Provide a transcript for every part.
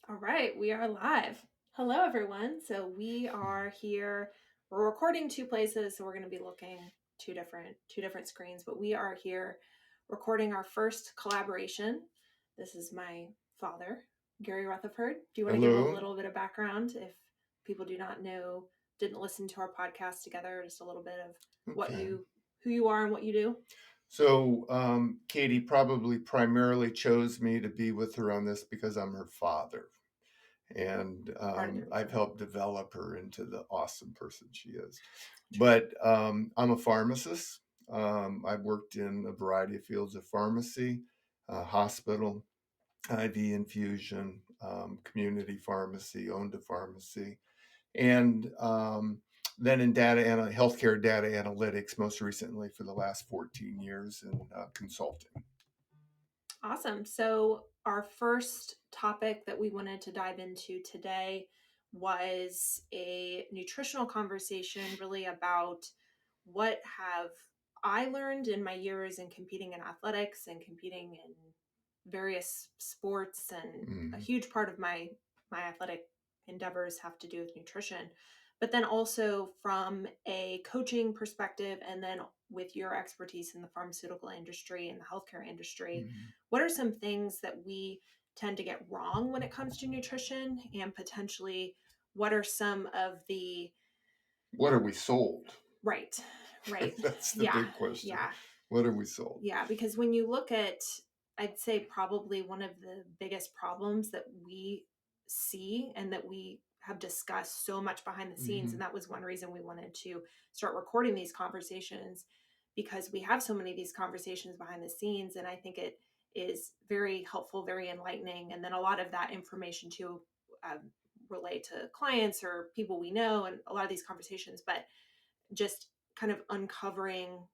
All right, we are live. Hello, everyone. So we are here. We're recording two places, so we're going to be looking two different screens. But we are here recording our first collaboration. This is my father, Gary Rutherford. Do you want to give a Hello. little bit of background if people do not know, didn't listen to our podcast together? Just a little bit of Okay. who you are, and what you do. So Katie probably primarily chose me to be with her on this because I'm her father. And Part of the I've reason. helped develop her into the awesome person she is. But I'm a pharmacist. I've worked in a variety of fields of pharmacy, hospital, IV infusion, community pharmacy, owned a pharmacy. And then in healthcare data analytics, most recently for the last 14 years in consulting. Awesome. So, our first topic that we wanted to dive into today was a nutritional conversation, really about what have I learned in my years in competing in athletics and competing in various sports, and a Mm. huge part of my athletic endeavors have to do with nutrition. But then also from a coaching perspective, and then with your expertise in the pharmaceutical industry and the healthcare industry, Mm. what are some things that we tend to get wrong when it comes to nutrition, and potentially what are some of the What are we sold? right, right, That's the yeah, big question. yeah, What are we sold? yeah, because when you look at, I'd say probably one of the biggest problems that we see and that we have discussed so much behind the scenes, Mm-hmm. and that was one reason we wanted to start recording these conversations, because we have so many of these conversations behind the scenes, and I think it is very helpful, very enlightening, and then a lot of that information too um, relate to clients or people we know, and a lot of these conversations, but just kind of uncovering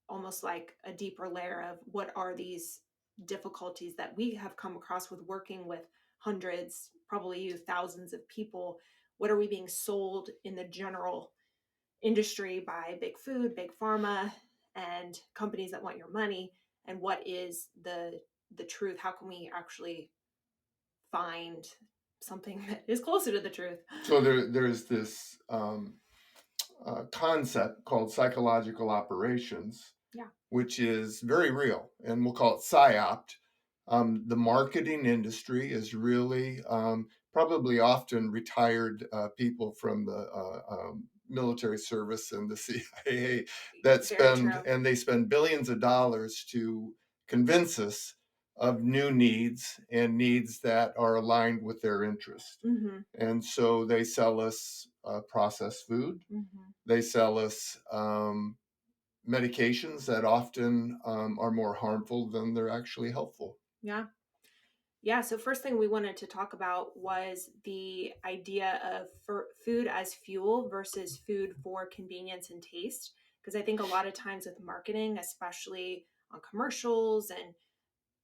almost like a deeper layer of what are these difficulties that we have come across with working with hundreds, probably you thousands of people. What are we being sold in the general industry by big food, big pharma, and companies that want your money? And what is the truth? How can we actually find something that is closer to the truth? So there's this concept called psychological operations, Yeah. which is very real, and we'll call it Psy-opt. The marketing industry is really probably often retired people from the military service and the CIA that Very true. they spend billions of dollars to convince us of new needs and needs that are aligned with their interest. Mm-hmm. And so they sell us processed food. Mm-hmm. They sell us medications that often are more harmful than they're actually helpful. Yeah. Yeah, so first thing we wanted to talk about was the idea of food as fuel versus food for convenience and taste. Because I think a lot of times with marketing, especially on commercials and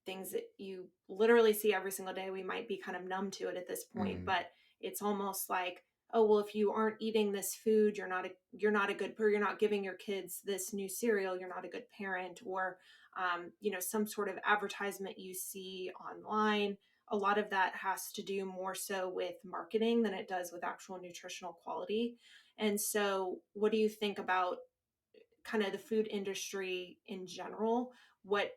things that you literally see every single day, we might be kind of numb to it at this point, Mm. but it's almost like, oh well, if you aren't eating this food, you're not a good, or you're not giving your kids this new cereal, you're not a good parent. Or some sort of advertisement you see online. A lot of that has to do more so with marketing than it does with actual nutritional quality. And so what do you think about kind of the food industry in general? What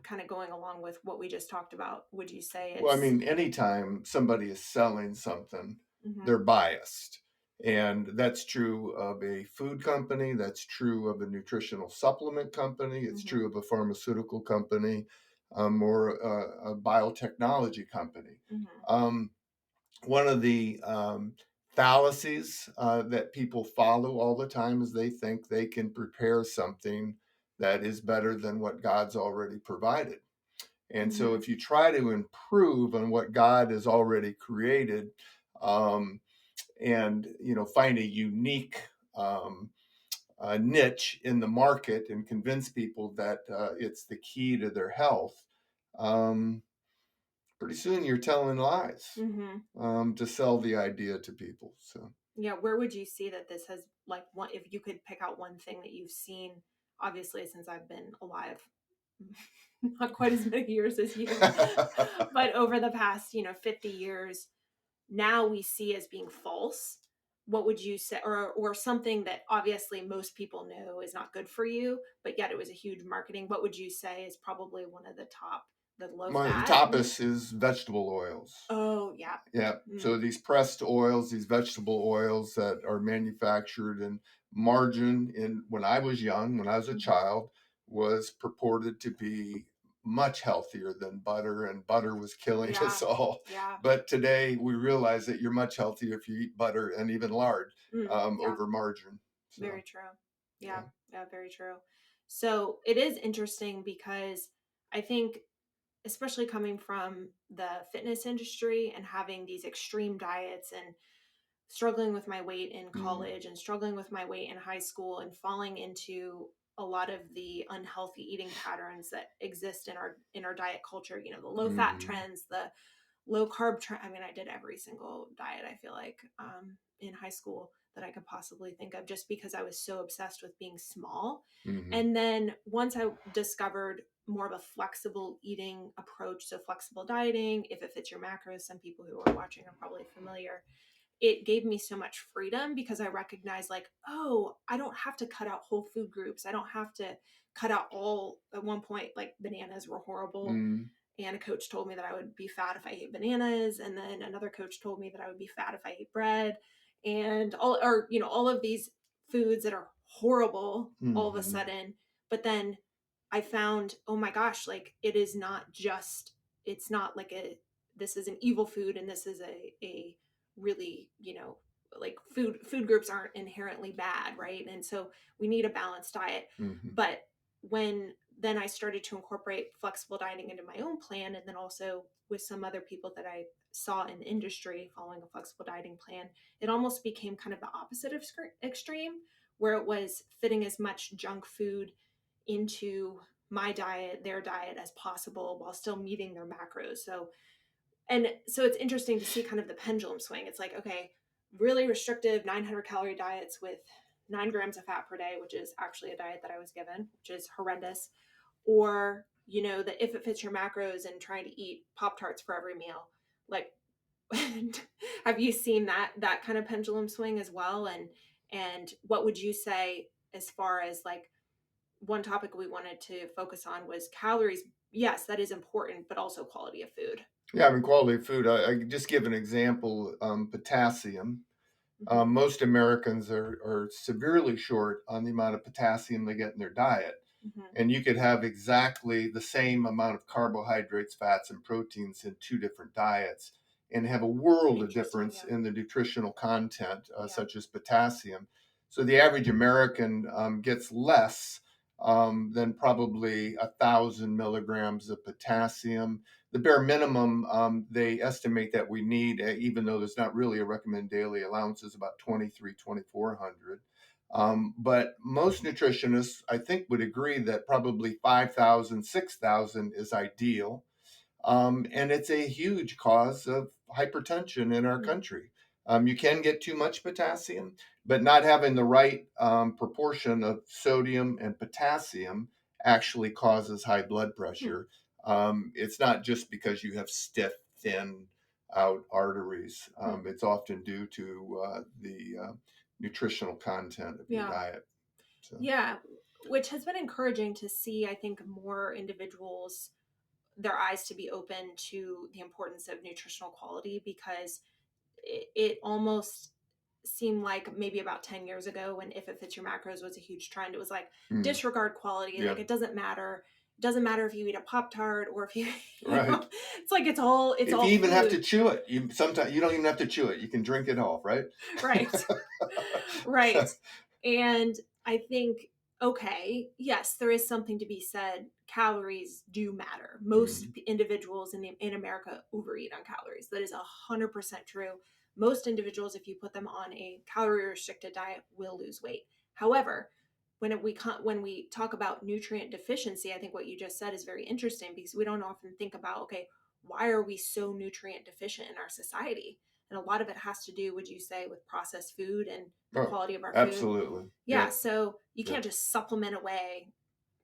kind of going along with what we just talked about, would you say Well, I it's mean, anytime somebody is selling something, mm-hmm, they're biased. And that's true of a food company, that's true of a nutritional supplement company, it's mm-hmm, true of a pharmaceutical company, or a biotechnology company. mm-hmm, Um, One of the fallacies that people follow all the time is they think they can prepare something that is better than what God's already provided. And so, mm-hmm. if you try to improve on what God has already created, um, and find a unique um, niche in the market and convince people that it's the key to their health, um, pretty soon you're telling lies Mm-hmm. to sell the idea to people. So, Yeah, where would you see that this has, like, one, if you could pick out one thing that you've seen, obviously since I've been alive not quite as many years as you, but over the past, 50 years, now we see as being false. What would you say, or something that obviously most people know is not good for you, but yet it was a huge marketing? What would you say is probably one of the top, the low My fat? tapas is vegetable oils. Oh, yeah. Yeah. Mm, So these pressed oils, these vegetable oils that are manufactured and margarine in when I was young, when I was a mhm. child, was purported to be much healthier than butter, and butter was killing Yeah. us all. Yeah. But today we realize that you're much healthier if you eat butter and even lard Yeah. over margarine. Very So true. Yeah. yeah. Yeah. Very true. So it is interesting because I think, especially coming from the fitness industry and having these extreme diets and struggling with my weight in Mm, college and struggling with my weight in high school and falling into a lot of the unhealthy eating patterns that exist in our diet culture, the low fat mm, trends, the low carb trend. I mean, I did every single diet, I feel like, in high school that I could possibly think of, just because I was so obsessed with being small. mm, And then once I discovered more of a flexible eating approach, so flexible dieting, if it fits your macros, some people who are watching are probably familiar, it gave me so much freedom because I recognized, like, oh, I don't have to cut out whole food groups. I don't have to cut out all. At one point, like, bananas were horrible, mm, and a coach told me that I would be fat if I ate bananas, and then another coach told me that I would be fat if I ate bread, and all of these foods that are horrible all of a mm, sudden. But then I found, oh my gosh, like, it is not just, it's not like a, this is an evil food and this is a really, like, food groups aren't inherently bad, right? And so we need a balanced diet. mm, But when then I started to incorporate flexible dieting into my own plan, and then also with some other people that I saw in the industry following a flexible dieting plan, it almost became kind of the opposite of extreme, where it was fitting as much junk food into my diet, their diet, as possible while still meeting their macros. So it's interesting to see kind of the pendulum swing. It's like, okay, really restrictive 900-calorie diets with 9 grams of fat per day, which is actually a diet that I was given, which is horrendous. Or, the if it fits your macros and trying to eat Pop Tarts for every meal. Like, have you seen that kind of pendulum swing as well? And what would you say, as far as, like, one topic we wanted to focus on was calories? Yes, that is important, but also quality of food. yeah, I mean, quality of food. I just give an example. Potassium. Hmm. Most Americans are severely short on the amount of potassium they get in their diet. Hmm. And you could have exactly the same amount of carbohydrates, fats, and proteins in two different diets and have a world of Interesting. difference in the nutritional content, Yeah. such as potassium. So the average American gets less than probably 1,000 milligrams of potassium. The bare minimum they estimate that we need, even though there's not really a recommended daily allowance, is about 2,400. But most nutritionists, I think, would agree that probably 5,000, 6,000 is ideal. And it's a huge cause of hypertension in our Hmm. country. You can get too much potassium, but not having the right proportion of sodium and potassium actually causes high blood Hmm. pressure. It's not just because you have stiff, thin out arteries. Hmm. It's often due to the nutritional content of your Yeah. diet. So, Yeah. Which has been encouraging to see, I think, more individuals, their eyes to be open to the importance of nutritional quality, because it almost seemed like maybe about 10 years ago, when if it fits your macros was a huge trend, it was like, mm, disregard quality. yeah, Like, it doesn't matter. It doesn't matter if you eat a Pop Tart or if you, right. it's like, it's If all you even have food. to chew it, you sometimes you don't even have to chew it. You can drink it off, right? Right. Right. And I think, okay, yes, there is something to be said. Calories do matter. Most Mm, individuals in America overeat on calories. That is 100% true. Most individuals, if you put them on a calorie restricted diet, will lose weight. However, when we talk about nutrient deficiency, I think what you just said is very interesting, because we don't often think about, okay, why are we so nutrient deficient in our society? And a lot of it has to do, would you say, with processed food and the oh, quality of our food? absolutely. Yeah, Yep. so you can't Yep. just supplement away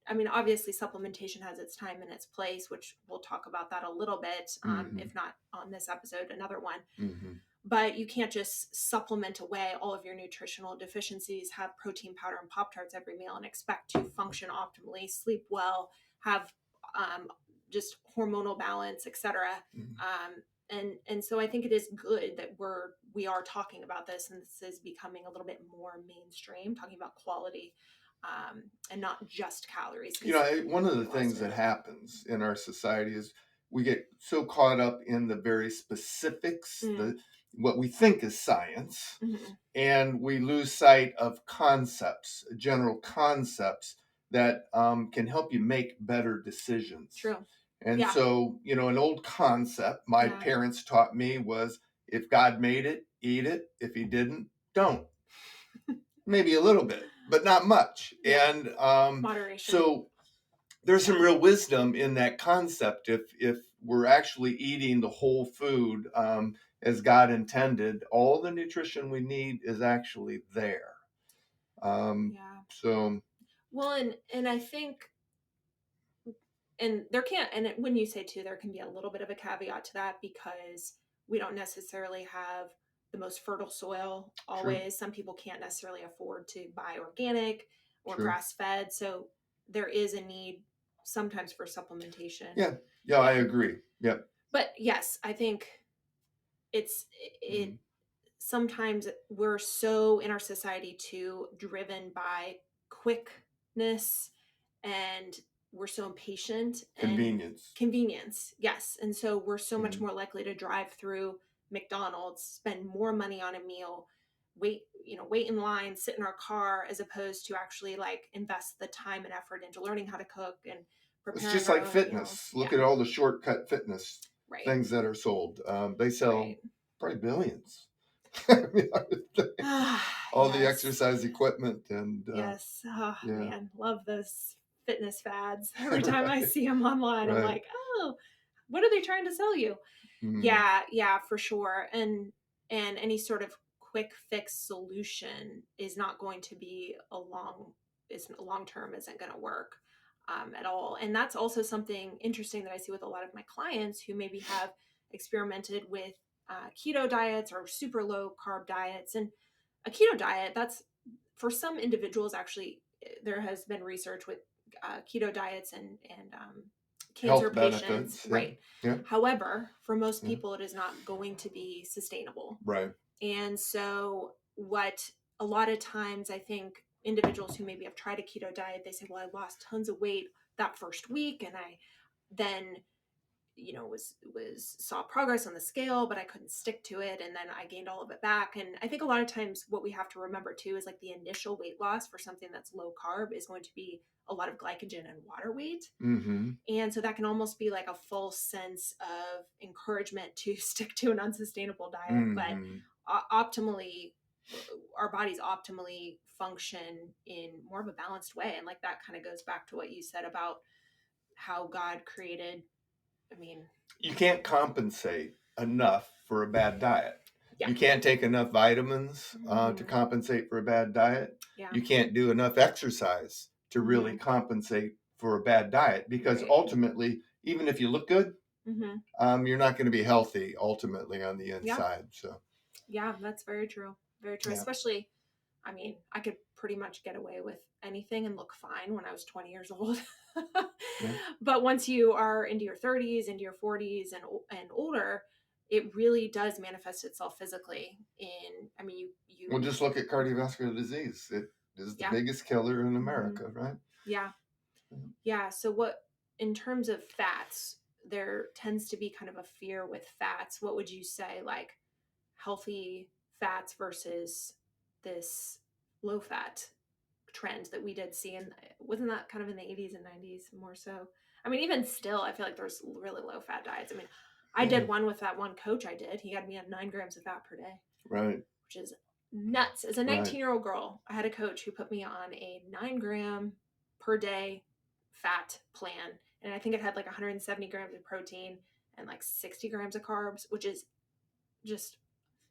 I mean, obviously supplementation has its time and its place, which we'll talk about that a little bit, Hmm. if not on this episode, another one. Hmm. But you can't just supplement away all of your nutritional deficiencies, have protein powder and Pop Tarts every meal, and expect to function optimally, sleep well, have um, just hormonal balance, etc. Hmm. And so I think it is good that we are talking about this, and this is becoming a little bit more mainstream, talking about quality, and not just calories, You because know, one of we the get lost things in that it. happens in our society is we get so caught up in the very specifics, Mm, the what we think is science, mm-hmm. and we lose sight of concepts, general concepts that can help you make better decisions. True. And Yeah. so, you know, an old concept my Yeah. parents taught me was if God made it, eat it. If he didn't, don't. Maybe a little bit, but not much. Yeah. And Moderation. so there's some real wisdom in that concept. If we're actually eating the whole food as God intended, all the nutrition we need is actually there. Yeah. So Well, and I think, and there can't, and when you say too, there can be a little bit of a caveat to that, because we don't necessarily have the most fertile soil true, always. Some people can't necessarily afford to buy organic or true. grass fed, so there is a need sometimes for supplementation. Yeah, yeah, I Yeah. agree. Yep. But yes, I think it's it Mhm. sometimes we're so in our society too driven by quickness, and we're so impatient and Convenience. convenience. Yes. And so we're so much Mhm. more likely to drive through McDonald's, spend more money on a meal, wait in line, sit in our car, as opposed to actually like invest the time and effort into learning how to cook and It's preparing just our like own meals. fitness. Look Yeah. at all the shortcut fitness Right. things that are sold. They Right. sell probably billions. I mean, all the Yes. exercise equipment and Yes. Oh yeah, man, love those fitness fads. Every time I right, see them online, I'm right. like, oh, what are they trying to sell you? Mm, Yeah, yeah, for sure. And any sort of quick fix solution is not going to be is long term isn't going to work at all. And that's also something interesting that I see with a lot of my clients who maybe have experimented with keto diets or super low carb diets. And a keto diet, that's for some individuals actually, there has been research with keto diets and cancer health patients, benefits. Yeah, right? yeah, However, for most yeah. people, it is not going to be sustainable. Right. And so, what a lot of times I think individuals who maybe have tried a keto diet, they say, well, I lost tons of weight that first week, and I then was saw progress on the scale, but I couldn't stick to it, and then I gained all of it back. And I think a lot of times what we have to remember too is like the initial weight loss for something that's low carb is going to be a lot of glycogen and water weight. Mm-hmm. And so that can almost be like a false sense of encouragement to stick to an unsustainable diet. But Mm-hmm. optimally, our bodies optimally function in more of a balanced way. And like that kind of goes back to what you said about how God created. I mean, You can't compensate enough for a bad diet. yeah. You can't take enough vitamins to Mm-hmm. compensate for a bad diet. Yeah. You can't do enough exercise to really Mm-hmm. compensate for a bad diet because Right. ultimately, even if you look good, Mm-hmm. you're not going to be healthy ultimately on the Yeah. inside. So, Yeah, that's very true. Very true. yeah. Especially, I mean, I could pretty much get away with anything and look fine when I was 20 years old. Yeah. But once you are into your 30s, into your 40s, and older, it really does manifest itself physically. In, I mean, Well, just look at cardiovascular disease. It is the yeah. biggest killer in Mm-hmm. America, right? Yeah. Yeah. So, what, in terms of fats, there tends to be kind of a fear with fats. What would you say, like healthy fats versus this low fat trend that we did see? And wasn't that kind of in the 80s and 90s more so? I mean, even still, I feel like there's really low fat diets. I mean, I Yeah. did one with that one coach I did. He had me at 9 grams of fat per day, Right. which is nuts. As a Right. 19-year-old girl, I had a coach who put me on a 9 gram per day fat plan. And I think it had like 170 grams of protein and like 60 grams of carbs, which is just,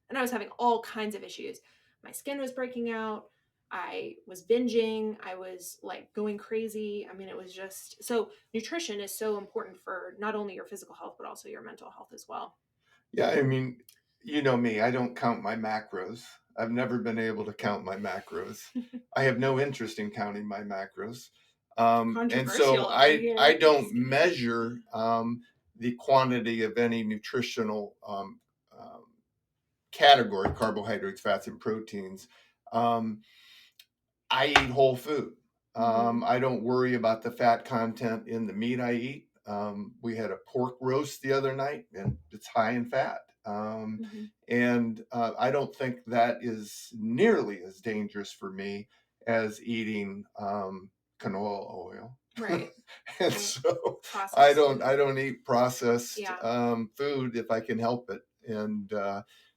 and I was having all kinds of issues. My skin was breaking out. I was binging. I was like going crazy. I mean, it was just so nutrition is so important for not only your physical health, but also your mental health as well. Yeah, I mean, you know me, I don't count my macros. I've never been able to count my macros. I have no interest in counting my macros. And Controversial so over I here. don't measure the quantity of any nutritional category, carbohydrates, fats, and proteins. Um, I eat whole food. Hmm. I don't worry about the fat content in the meat I eat. We had a pork roast the other night, and it's high in fat. Hmm. And I don't think that is nearly as dangerous for me as eating canola oil. Right. And And so processed I food. don't eat processed Yeah. food if I can help it. And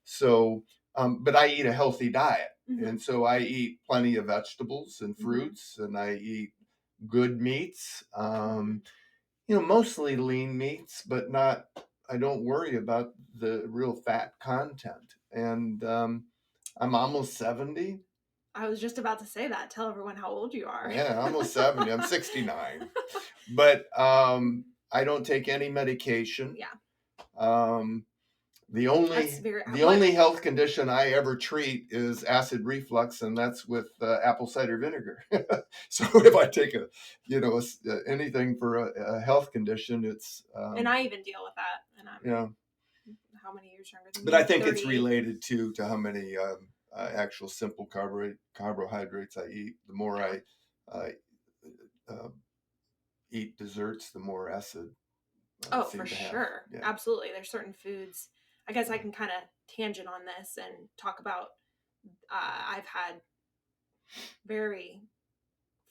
so, but I eat a healthy diet. Hmm. And so I eat plenty of vegetables and Hmm. fruits, and I eat good meats. Hmm. Mostly lean meats, but not. I don't worry about the real fat content. And I'm almost 70. I was just about to say that. Tell everyone how old you are. Yeah, almost 70. I'm 69. But I don't take any medication. Yeah, Um, the that's only very the what. only health condition I ever treat is acid reflux, and that's with apple cider vinegar. So if I take anything for a health condition, it's And I even deal with that. And I'm you know. how many years younger than But I you? think it's 38. related to how many actual simple carbohydrates I eat. The more Yeah. I uh, uh, eat desserts, the more acid I Oh, for seem to have. sure. Yeah. Absolutely. There's certain foods. I guess I can kind of tangent on this and talk about. I've had very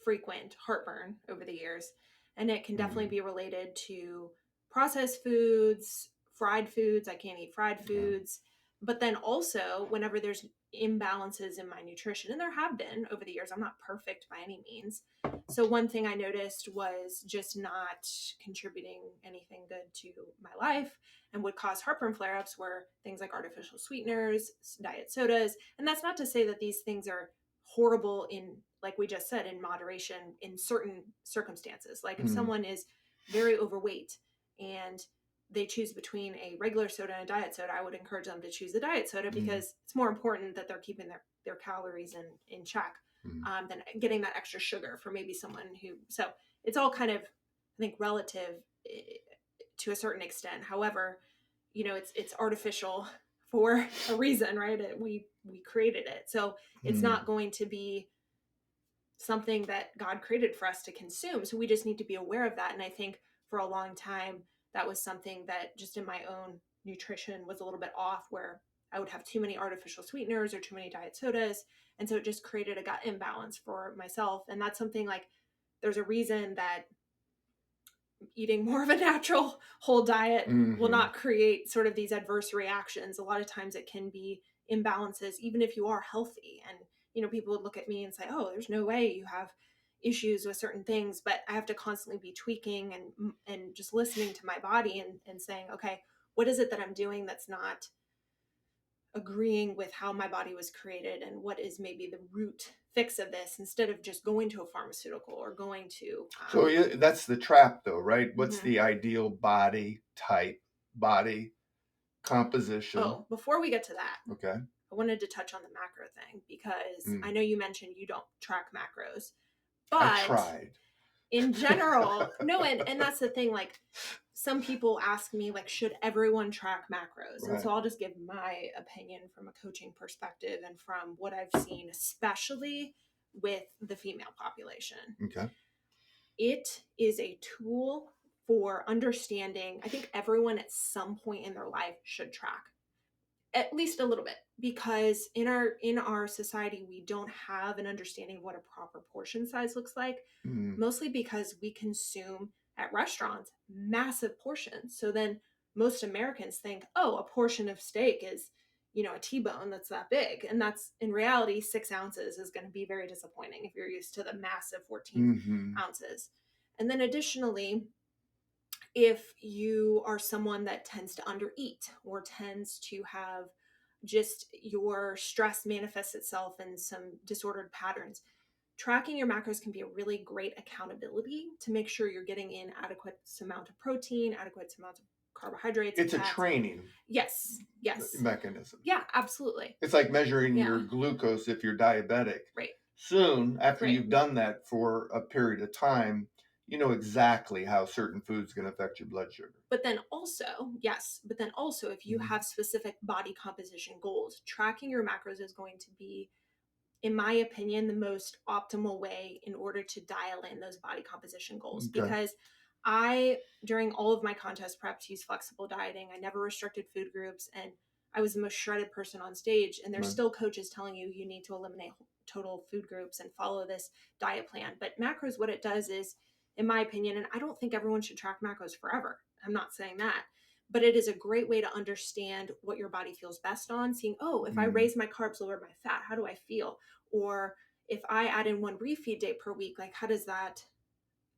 frequent heartburn over the years, and it can definitely Mm-hmm. be related to processed foods, fried foods. I can't eat fried Yeah. foods. But then also, whenever there's imbalances in my nutrition, and there have been over the years, I'm not perfect by any means. So, one thing I noticed was just not contributing anything good to my life and would cause heartburn flare ups were things like artificial sweeteners, diet sodas. And that's not to say that these things are horrible in, like we just said, in moderation in certain circumstances. Like if Mm-hmm. someone is very overweight and they choose between a regular soda and a diet soda, I would encourage them to choose the diet soda Mm-hmm. because it's more important that they're keeping their calories in check, than getting that extra sugar for maybe someone who. So it's all kind of, I think, relative to a certain extent. However, it's artificial for a reason, right? We created it, so it's Mm-hmm. not going to be something that God created for us to consume. So we just need to be aware of that. And I think for a long time, that was something that just in my own nutrition was a little bit off, where I would have too many artificial sweeteners or too many diet sodas. And so it just created a gut imbalance for myself. And that's something like there's a reason that eating more of a natural whole diet will Mm-hmm. not create sort of these adverse reactions. A lot of times it can be imbalances, even if you are healthy. And, people would look at me and say, oh, there's no way you have issues with certain things. But I have to constantly be tweaking and just listening to my body and saying, okay, what is it that I'm doing that's not agreeing with how my body was created, and what is maybe the root fix of this, instead of just going to a pharmaceutical or going to So that's the trap, though, right? What's mhm. the ideal body type, body composition? Oh, before we get to that, Okay. I wanted to touch on the macro thing because Mm. I know you mentioned you don't track macros, I but tried. in general, no, and that's the thing. Like, some people ask me, like, should everyone track macros? And Right. so I'll just give my opinion from a coaching perspective and from what I've seen, especially with the female population. Okay. It is a tool for understanding. I think everyone at some point in their life should track at least a little bit, because in our society we don't have an understanding of what a proper portion size looks like, Mm. mostly because we consume at restaurants massive portions. So then most Americans think, oh, a portion of steak is, a T-bone that's that big, and that's in reality 6 ounces is going to be very disappointing if you're used to the massive 14 Mm-hmm. ounces. And then additionally, if you are someone that tends to undereat or tends to have just your stress manifests itself in some disordered patterns. Tracking your macros can be a really great accountability to make sure you're getting in adequate amount of protein, adequate amount of carbohydrates, It's a fats. training Yes. mechanism. Yeah, absolutely. It's like measuring Yeah. your glucose if you're diabetic. Right. Soon, after Right. you've done that for a period of time, you know exactly how certain food's going to affect your blood sugar. But then also, if you have specific body composition goals, tracking your macros is going to be, in my opinion, the most optimal way in order to dial in those body composition goals. Okay. Because during all of my contest prep, used flexible dieting. I never restricted food groups, and I was the most shredded person on stage. And there's still coaches telling you need to eliminate total food groups and follow this diet plan. But macros, what it does is, in my opinion, and I don't think everyone should track macros forever. I'm not saying that. But it is a great way to understand what your body feels best on, seeing, oh, if I raise my carbs, lower my fat, how do I feel? Or if I add in one refeed day per week, like how does that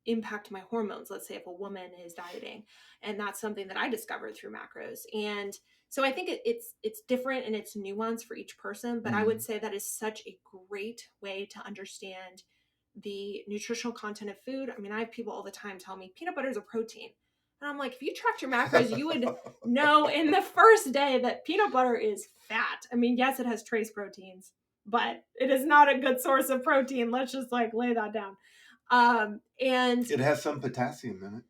impact my hormones? Let's say if a woman is dieting, and that's something that I discovered through macros. And so I think it's different and it's nuanced for each person, but I would say that is such a great way to understand the nutritional content of food. I mean, I have people all the time tell me peanut butter is a protein. And I'm like, if you tracked your macros, you would know in the first day that peanut butter is fat. I mean, yes, it has trace proteins, but it is not a good source of protein. Let's just like lay that down. And it has some potassium in it.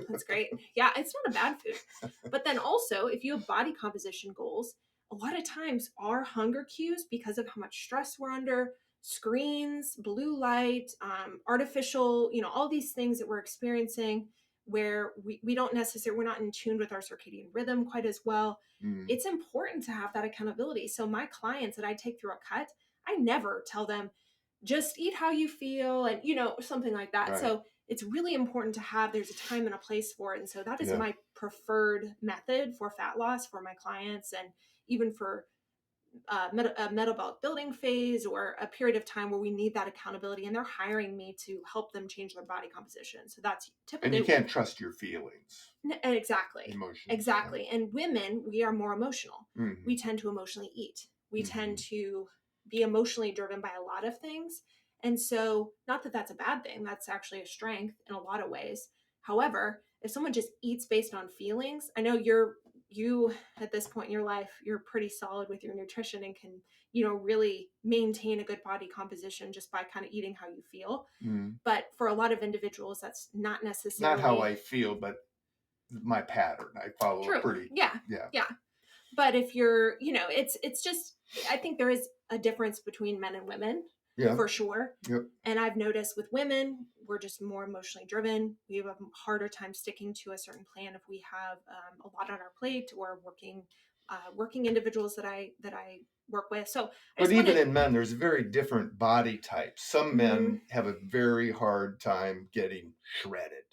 That's great. Yeah, it's not a bad food. But then also, if you have body composition goals, a lot of times our hunger cues, because of how much stress we're under, screens, blue light, artificial, all these things that we're experiencing where we don't necessarily, we're not in tune with our circadian rhythm quite as well. It's important to have that accountability. So my clients that I take through a cut, I never tell them, just eat how you feel and, something like that. Right. So it's really important to have, there's a time and a place for it. And so that is my preferred method for fat loss for my clients, and even for a metabolic building phase or a period of time where we need that accountability, and they're hiring me to help them change their body composition. So that's typically. And you can't trust your feelings. Exactly. Emotions. Exactly. Yeah. And women, we are more emotional. We tend to emotionally eat. We tend to be emotionally driven by a lot of things. And so, not that that's a bad thing, that's actually a strength in a lot of ways. However, if someone just eats based on feelings, I know you at this point in your life, you're pretty solid with your nutrition and can, really maintain a good body composition just by kind of eating how you feel. But for a lot of individuals, that's not necessarily. Not how I feel, but my pattern. I follow True. pretty. Yeah. But if you're, it's just, I think there is a difference between men and women, for sure. Yep. And I've noticed with women, we're just more emotionally driven. We have a harder time sticking to a certain plan if we have a lot on our plate, or working individuals that I work with. So, but even in men, there's very different body types. Some men have a very hard time getting shredded.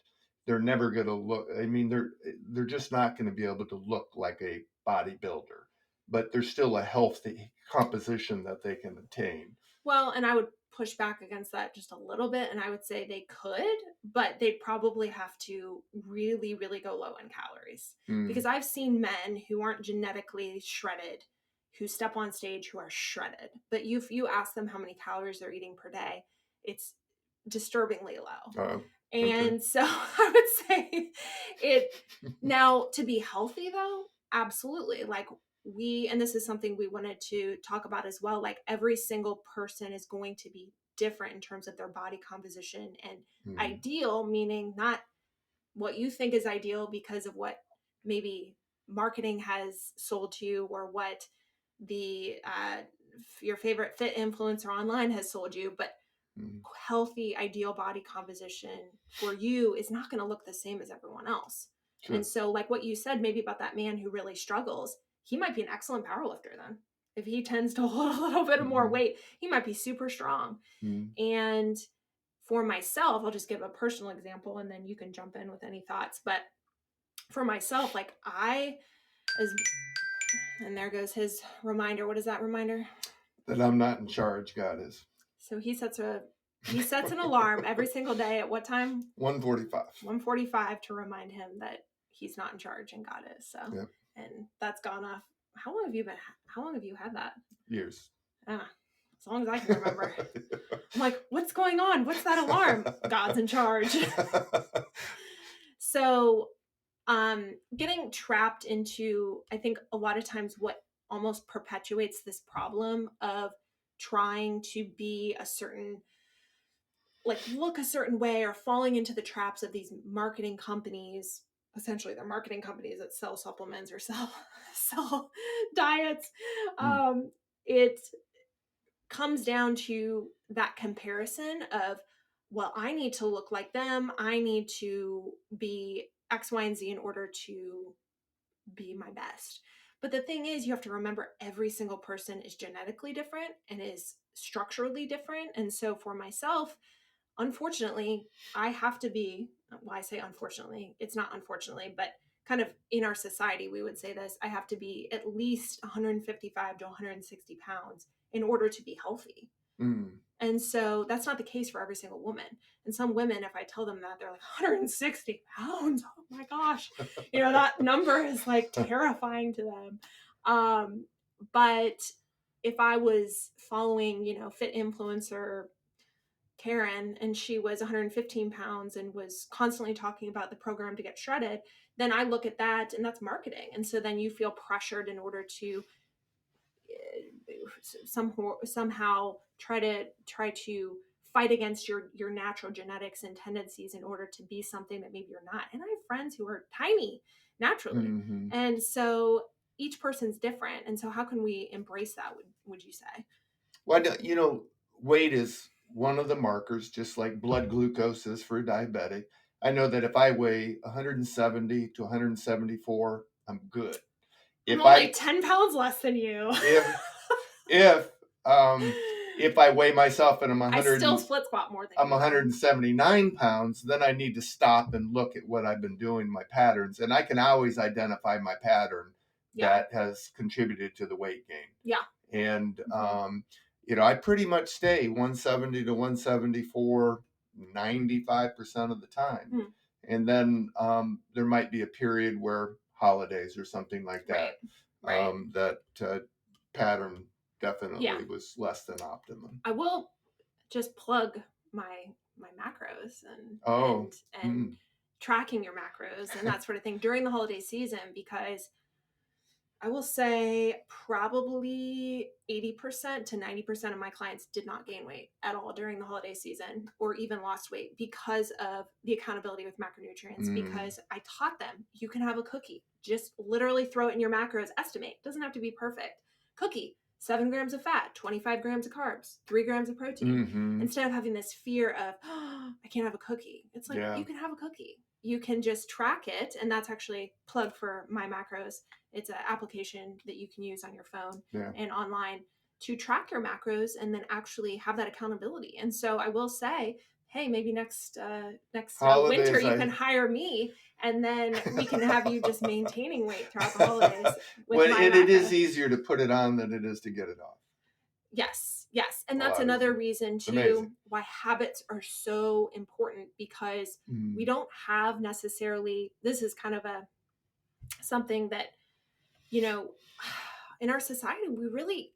They're never going to look. I mean, they're just not going to be able to look like a bodybuilder, but there's still a healthy composition that they can attain. Well, and I would push back against that just a little bit, and I would say they could, but they'd probably have to really, really go low in calories. Because I've seen men who aren't genetically shredded, who step on stage who are shredded, but if you ask them how many calories they're eating per day, it's disturbingly low. And so I would say it now, to be healthy though, absolutely. Like and this is something we wanted to talk about as well. Like every single person is going to be different in terms of their body composition, and ideal, meaning not what you think is ideal because of what maybe marketing has sold to you, or what the your favorite fit influencer online has sold you, but healthy, ideal body composition for you is not going to look the same as everyone else. Sure. And so, like what you said, maybe about that man who really struggles, he might be an excellent powerlifter then. If he tends to hold a little bit more weight, he might be super strong. And for myself, I'll just give a personal example and then you can jump in with any thoughts. But for myself, like and there goes his reminder. What is that reminder? That I'm not in charge, God is. So he sets an alarm every single day at what time? 1:45. 1:45 to remind him that he's not in charge and God is. So, and that's gone off How long have you been? How long have you had that? Years. Ah, as long as I can remember. I'm like, what's going on? What's that alarm? God's in charge. So, getting trapped into, I think a lot of times what almost perpetuates this problem of trying to be a certain, like look a certain way, or falling into the traps of these marketing companies. Essentially they're marketing companies that sell supplements or sell diets. Mm, It comes down to that comparison of, well, I need to look like them, I need to be X, Y, and Z in order to be my best. But the thing is, you have to remember every single person is genetically different and is structurally different. And so for myself, unfortunately, I have to be, well, I say unfortunately, it's not unfortunately, but kind of in our society, we would say this, I have to be at least 155 to 160 pounds in order to be healthy. mm. And so that's not the case for every single woman. And some women, if I tell them that, they're like 160 pounds. Oh my gosh. That number is like terrifying to them. But if I was following, fit influencer Karen, and she was 115 pounds and was constantly talking about the program to get shredded, then I look at that and that's marketing. And so then you feel pressured in order to somehow try to fight against your natural genetics and tendencies in order to be something that maybe you're not. And I have friends who are tiny naturally. Mm-hmm. And so each person's different. And so how can we embrace that, would you say? Well, weight is one of the markers, just like blood glucose is for a diabetic. I know that if I weigh 170 to 174, I'm good. I'm If only I 10 pounds less than you. if if if I weigh myself and I still split squat more than I'm you though. 179 pounds, then I need to stop and look at what I've been doing, my patterns, and I can always identify my pattern Yeah. that has contributed to the weight gain. Yeah. And I pretty much stay 170 to 174 95% of the time. Mm. And then there might be a period where holidays or something like that, Right. that pattern definitely Yeah. was less than optimum. I will just plug my macros and Oh, and tracking your macros and that sort of thing during the holiday season, because I will say probably 80% to 90% of my clients did not gain weight at all during the holiday season, or even lost weight, because of the accountability with macronutrients. Because I taught them, you can have a cookie, just literally throw it in your macros, estimate, doesn't have to be perfect. Cookie, 7 grams of fat, 25 grams of carbs, 3 grams of protein. Mm-hmm. Instead of having this fear of, oh, I can't have a cookie. It's like, Yeah. you can have a cookie. You can just track it. And that's actually plug for my macros. It's an application that you can use on your phone and online to track your macros and then actually have that accountability. And so I will say, hey, maybe next winter you can hire me, and then we can have you just maintaining weight throughout the holidays. It is easier to put it on than it is to get it off. Yes. And that's another reason too why habits are so important, because we don't have necessarily, this is kind of something that, in our society,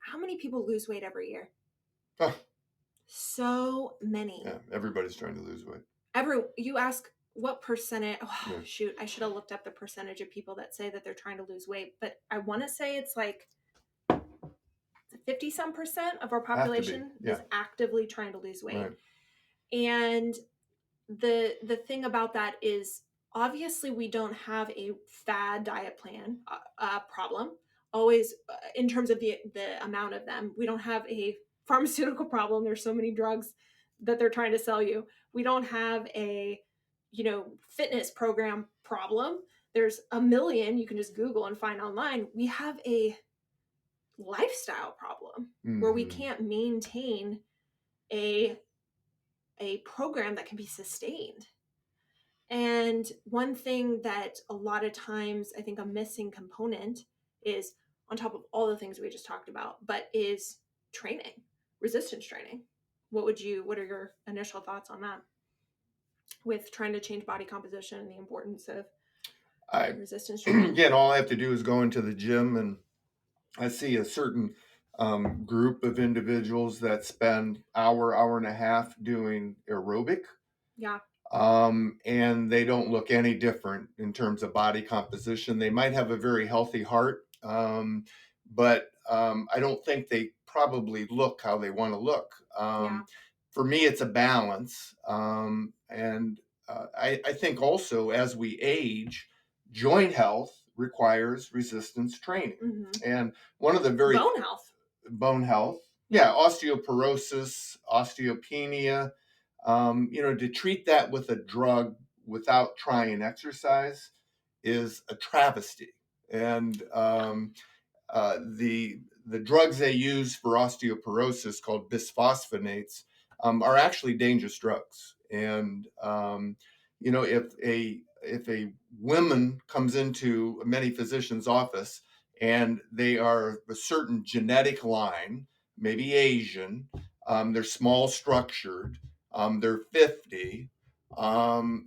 how many people lose weight every year? Huh. So many. Yeah, everybody's trying to lose weight. You ask what percentage, shoot, I should have looked up the percentage of people that say that they're trying to lose weight, but I want to say it's like 50 some percent of our population is actively trying to lose weight. Right. And the thing about that is, obviously we don't have a fad diet plan problem always, in terms of the amount of them. We don't have a pharmaceutical problem. There's so many drugs that they're trying to sell you. We don't have a fitness program problem. There's a million you can just Google and find online. We have a lifestyle problem where we can't maintain a program that can be sustained. And one thing that a lot of times I think a missing component is, on top of all the things we just talked about, but is training, resistance training. What are your initial thoughts on that, with trying to change body composition and the importance of resistance training? Again, all I have to do is go into the gym and I see a certain group of individuals that spend hour and a half doing aerobic, Yeah. and they don't look any different in terms of body composition. They might have a very healthy heart, but I don't think they probably look how they want to look. Yeah. For me, it's a balance, and I think also as we age, joint health requires resistance training, Hmm. and one of the very Bone health. bone health, Yeah. yeah, osteoporosis, osteopenia, to treat that with a drug without trying exercise is a travesty. And Yeah. the drugs they use for osteoporosis, called bisphosphonates, are actually dangerous drugs. And if a woman comes into many physicians' office and they are a certain genetic line, maybe Asian, they're small structured, they're 50.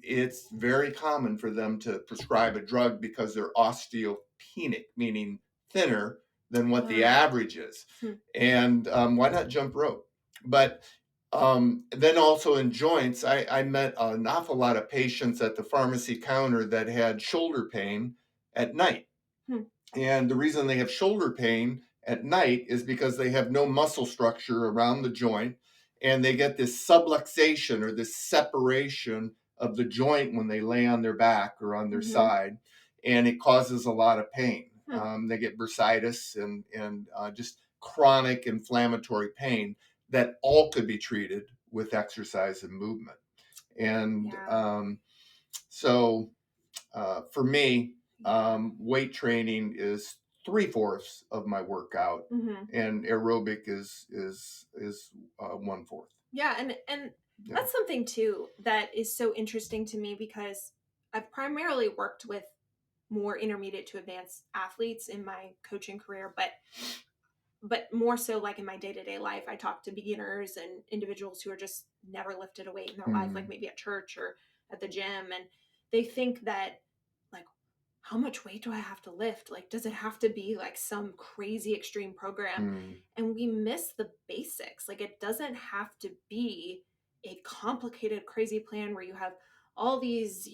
It's very common for them to prescribe a drug because they're osteopenic, meaning thinner than what the Uh, average is. hmm. And why not jump rope? But then also in joints, I met an awful lot of patients at the pharmacy counter that had shoulder pain at night. Hmm. And the reason they have shoulder pain at night is because they have no muscle structure around the joint, and they get this subluxation or this separation of the joint when they lay on their back or on their Hmm. side, and it causes a lot of pain. Hmm. They get bursitis and just chronic inflammatory pain that all could be treated with exercise and movement. And Yeah. so for me, Yeah. weight training is 3/4 of my workout, Hmm. and aerobic is 1/4. Yeah, and Yeah. that's something too that is so interesting to me because I've primarily worked with more intermediate to advanced athletes in my coaching career, but more so like in my day-to-day life, I talk to beginners and individuals who are just never lifted a weight in their life, like Mm, maybe at church or at the gym, and they think that like, how much weight do I have to lift? Like, does it have to be like some crazy extreme program? mm, And we miss the basics. Like, it doesn't have to be a complicated, crazy plan where you have all these,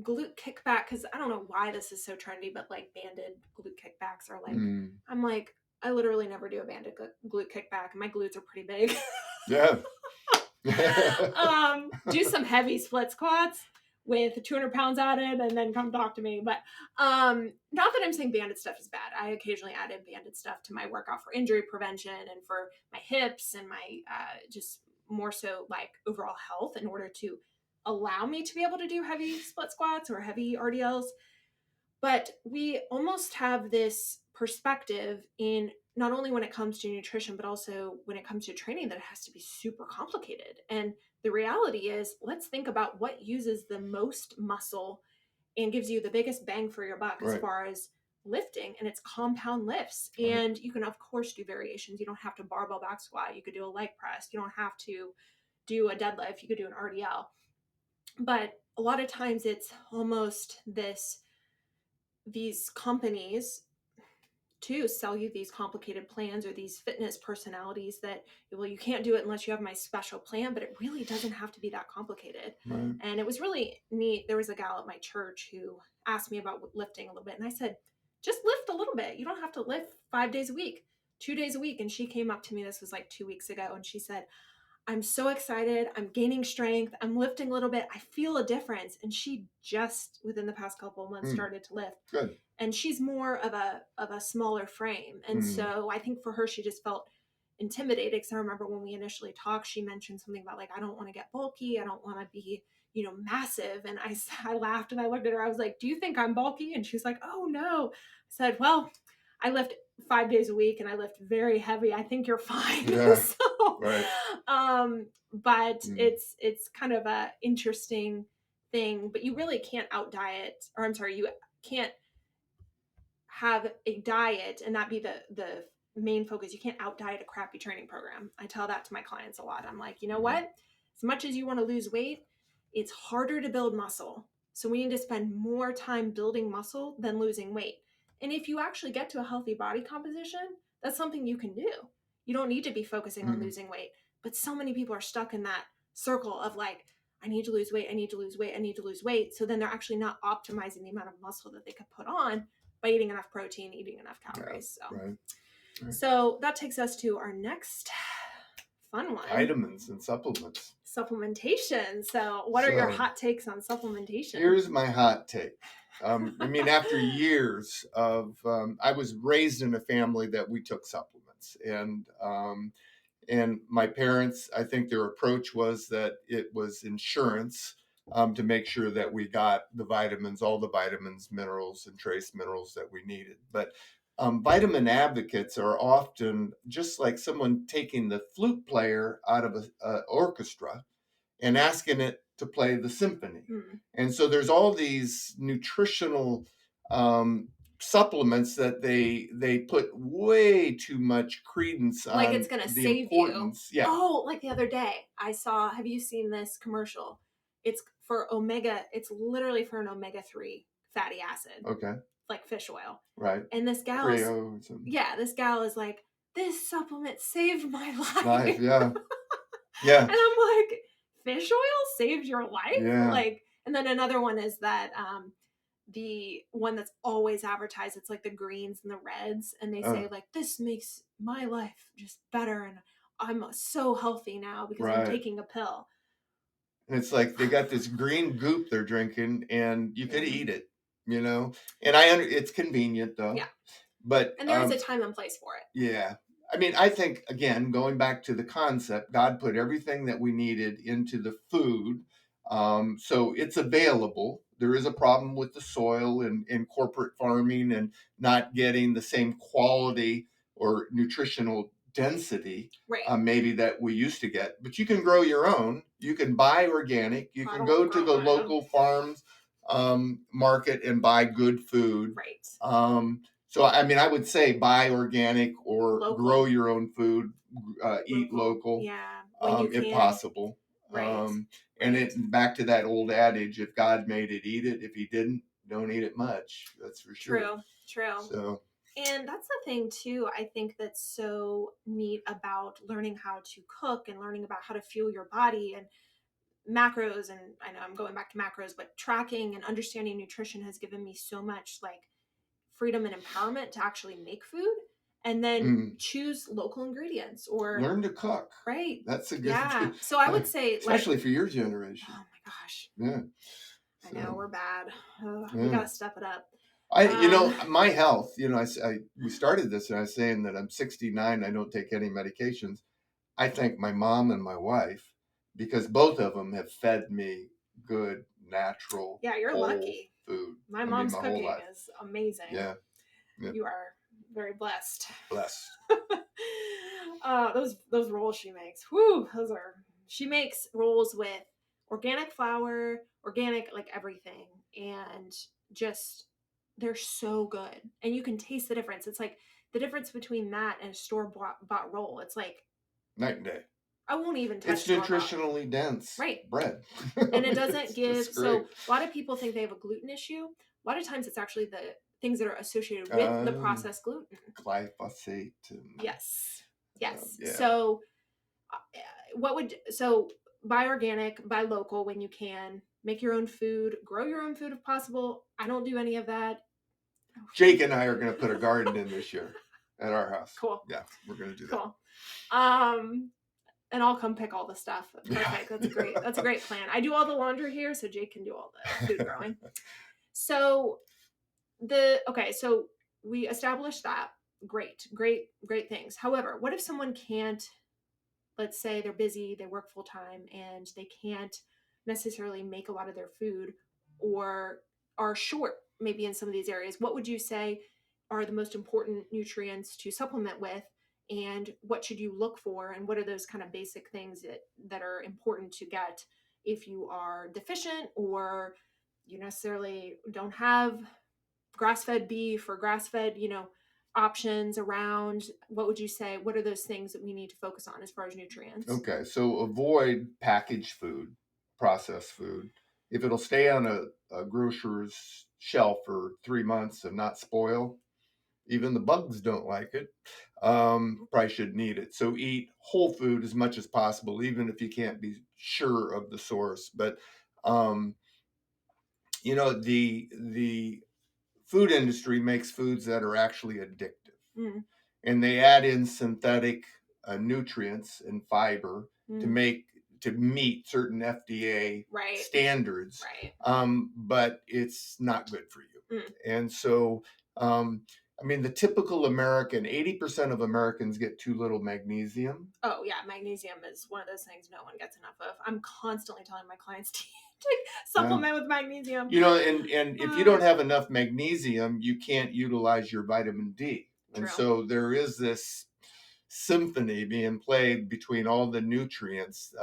glute kickback. Cause I don't know why this is so trendy, but like banded glute kickbacks are like, mm. I'm like, I literally never do a banded glute kickback. And my glutes are pretty big. Yeah. Do some heavy split squats with 200 pounds added and then come talk to me. But not that I'm saying banded stuff is bad. I occasionally add in banded stuff to my workout for injury prevention and for my hips and my just more so like overall health in order to allow me to be able to do heavy split squats or heavy RDLs. But we almost have this perspective in not only when it comes to nutrition, but also when it comes to training that it has to be super complicated. And the reality is, let's think about what uses the most muscle and gives you the biggest bang for your buck as Right. far as lifting, and it's compound lifts. Right. And you can, of course, do variations. You don't have to barbell back squat. You could do a leg press. You don't have to do a deadlift. You could do an RDL. But a lot of times it's almost these companies to sell you these complicated plans or these fitness personalities that, well, you can't do it unless you have my special plan, but it really doesn't have to be that complicated. Right. And it was really neat. There was a gal at my church who asked me about lifting a little bit, and I said, just lift a little bit. You don't have to lift 5 days a week, 2 days a week. And she came up to me, this was like 2 weeks ago, and she said, I'm so excited. I'm gaining strength. I'm lifting a little bit. I feel a difference. And she just within the past couple of months Mm, started to lift. good. And she's more of a smaller frame. And Mm, so I think for her she just felt intimidated, because I remember when we initially talked, she mentioned something about like, I don't want to get bulky. I don't want to be, massive. And I laughed and I looked at her. I was like, do you think I'm bulky? And she's like, oh no. I said, well, I lift 5 days a week and I lift very heavy. I think you're fine. yeah. So, Right. but Mm, it's kind of a interesting thing, but you really can't out diet, or I'm sorry, you can't have a diet and that be the main focus. You can't out diet a crappy training program. I tell that to my clients a lot. I'm like, you know mm, what? As much as you want to lose weight, it's harder to build muscle. So we need to spend more time building muscle than losing weight. And if you actually get to a healthy body composition, that's something you can do. You don't need to be focusing on losing weight. But so many people are stuck in that circle of like, I need to lose weight, I need to lose weight, I need to lose weight. So then they're actually not optimizing the amount of muscle that they could put on by eating enough protein, eating enough calories. Yeah, right. So that takes us to our next fun one. Vitamins and supplements. Supplementation. So what are your hot takes on supplementation? Here's my hot take. I mean, after years of, I was raised in a family that we took supplements, and my parents, I think their approach was that it was insurance to make sure that we got the vitamins, all the vitamins, minerals, and trace minerals that we needed. But vitamin advocates are often just like someone taking the flute player out of an orchestra and asking it to play the symphony. And so there's all these nutritional supplements that they put way too much credence on. Like it's going to save importance. you. Yeah. Oh, like the other day I saw, have you seen this commercial? It's for omega, it's literally for an omega-3 fatty acid. Okay. Like fish oil. Right. And this gal is, this gal is like, this supplement saved my life. Yeah. Yeah. And I'm like, fish oil saved your life? Yeah. Like, and then another one is that the one that's always advertised, it's like the greens and the reds, and they say like, this makes my life just better, and I'm so healthy now because I'm taking a pill. And it's like they got this green goop they're drinking, and you could eat it, you know. And it's convenient though. Yeah. But and there is a time and place for it. Yeah. I mean, I think, again, going back to the concept, God put everything that we needed into the food. So it's available. There is a problem with the soil and in corporate farming and not getting the same quality or nutritional density, maybe that we used to get. But you can grow your own. You can buy organic. You can go to the local farms market and buy good food. Right. So, I mean, I would say buy organic or grow your own food, eat local, if possible. Right. And it back to that old adage: if God made it, eat it. If He didn't, don't eat it much. That's for sure. True. So, and that's the thing too. I think that's so neat about learning how to cook and learning about how to fuel your body and macros. And I know I'm going back to macros, but tracking and understanding nutrition has given me so much like freedom and empowerment to actually make food and then choose local ingredients or learn to cook. Right. That's a good thing. So I would say, especially for your generation. Oh my gosh. Yeah. I know we're bad. We got to step it up. You know, my health, you know, we started this and I was saying that I'm 69. I don't take any medications. I thank my mom and my wife because both of them have fed me good, natural, yeah, you're lucky food. My mom's cooking is amazing. Yeah. You are very blessed. Blessed. Those rolls she makes. Whew, she makes rolls with organic flour, organic like everything, and just they're so good. And you can taste the difference. It's like the difference between that and a store-bought roll. It's like night and day. I won't even touch it's nutritionally dense bread. And it doesn't give, so a lot of people think they have a gluten issue. A lot of times it's actually the things that are associated with the processed gluten. Glyphosate. Yes. So so buy organic, buy local when you can, make your own food, grow your own food if possible. I don't do any of that. Jake and I are going to put a garden in this year at our house. Cool. Yeah, we're going to do that. Cool. And I'll come pick all the stuff. Perfect. That's a great plan. I do all the laundry here, so Jake can do all the food growing. So so we established that. Great things. However, what if someone can't, let's say they're busy, they work full time, and they can't necessarily make a lot of their food or are short maybe in some of these areas? What would you say are the most important nutrients to supplement with? And what should you look for? And what are those kind of basic things that are important to get if you are deficient or you necessarily don't have grass-fed beef or grass-fed, options around? What would you say? What are those things that we need to focus on as far as nutrients? Okay. So avoid packaged food, processed food. If it'll stay on a grocer's shelf for 3 months and not spoil, Even the bugs don't like it. Probably shouldn't eat it. So eat whole food as much as possible, even if you can't be sure of the source. But um, the food industry makes foods that are actually addictive, Mm, and they add in synthetic nutrients and fiber to mm. make to meet certain FDA Right. standards, Right. but it's not good for you. Mm. And so, um, I mean, the typical American, 80% of Americans get too little magnesium. Oh yeah, magnesium is one of those things no one gets enough of. I'm constantly telling my clients to Yeah. supplement with magnesium. And if you Uh, don't have enough magnesium, you can't utilize your vitamin D. And True. so there is this symphony being played between all the nutrients.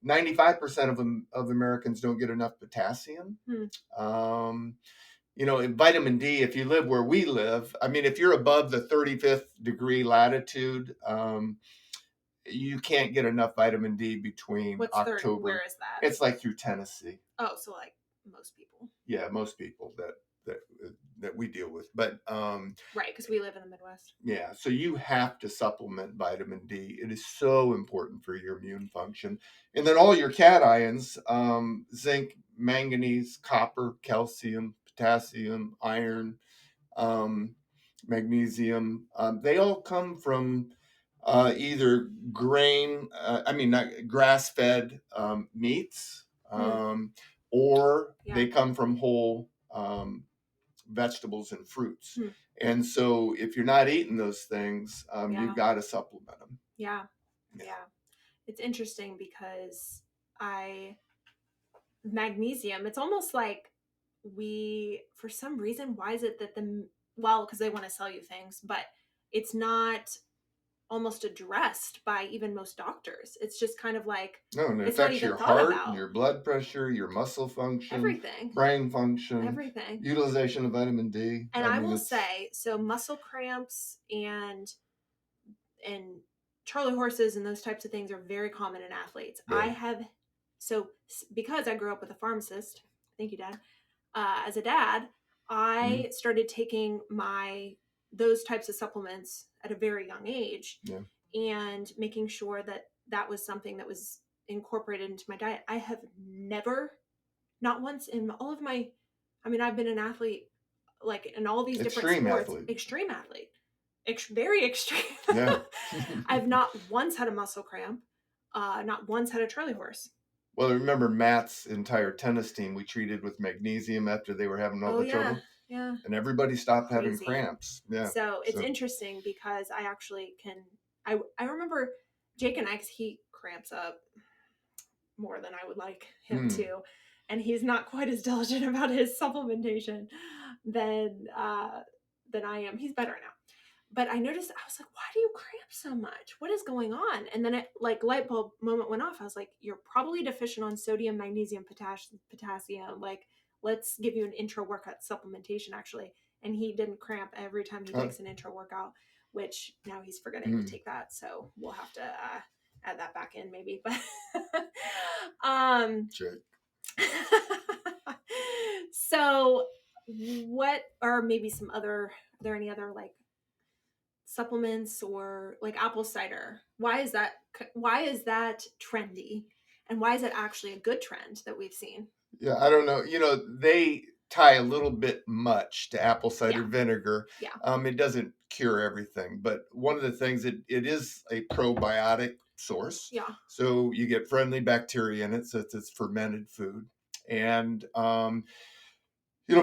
95% of Americans don't get enough potassium. Hmm. Um, in vitamin D, if you live where we live, I mean, if you're above the 35th degree latitude, you can't get enough vitamin D between What's 30? October. Where is that? It's like through Tennessee. Oh, so like most people. Yeah, most people that that we deal with. But Right, because we live in the Midwest. yeah, so you have to supplement vitamin D. It is so important for your immune function. And then all your cations, zinc, manganese, copper, calcium, potassium, iron, um, magnesium, they all come from either not grass fed meats, Hmm. or Yeah. they come from whole vegetables and fruits. Hmm. And so if you're not eating those things, Yeah. you've got to supplement them. Yeah. Yeah. Yeah. It's interesting because I magnesium, it's almost like we, for some reason, why is it that well, because they want to sell you things, but it's not almost addressed by even most doctors. It's just kind of like, No, and it it's not affects even your thought heart and about. your blood pressure, your muscle function, Everything. brain function, Everything. utilization of vitamin D. And I I mean, will it's say, so muscle cramps and Charlie horses and those types of things are very common in athletes. yeah, Because I grew up with a pharmacist, thank you, Dad. As a dad, I mm, started taking those types of supplements at a very young age, yeah. and making sure that that was something that was incorporated into my diet. I have never, not once in all of my, I mean, I've been an athlete like in all these different Extreme sports, athlete. extreme athlete, very extreme. Yeah. I've not once had a muscle cramp, not once had a Charlie horse. Well, I remember Matt's entire tennis team we treated with magnesium after they were having all Oh the yeah, trouble, yeah, and everybody stopped having crazy. cramps. Yeah. So it's So, interesting because I actually can. I remember Jake and I, 'cause he cramps up more than I would like him hmm. to, and he's not quite as diligent about his supplementation than I am. He's better now. But I noticed, I was like, why do you cramp so much? What is going on? And then it, like, light bulb moment went off. I was like, you're probably deficient on sodium, magnesium, potassium. Like, let's give you an intra workout supplementation, actually. And he didn't cramp every time he Oh, takes an intra workout, which now he's forgetting to hmm. take that. So we'll have to add that back in maybe. But um, Check. so what are maybe some other, are there any other like supplements or like apple cider? Why is that trendy, and why is it actually a good trend that we've seen? Yeah, I don't know. They tie a little bit much to apple cider Yeah. vinegar. Yeah. It doesn't cure everything, but one of the things, it is a probiotic source. Yeah. So you get friendly bacteria in it, so it's fermented food. And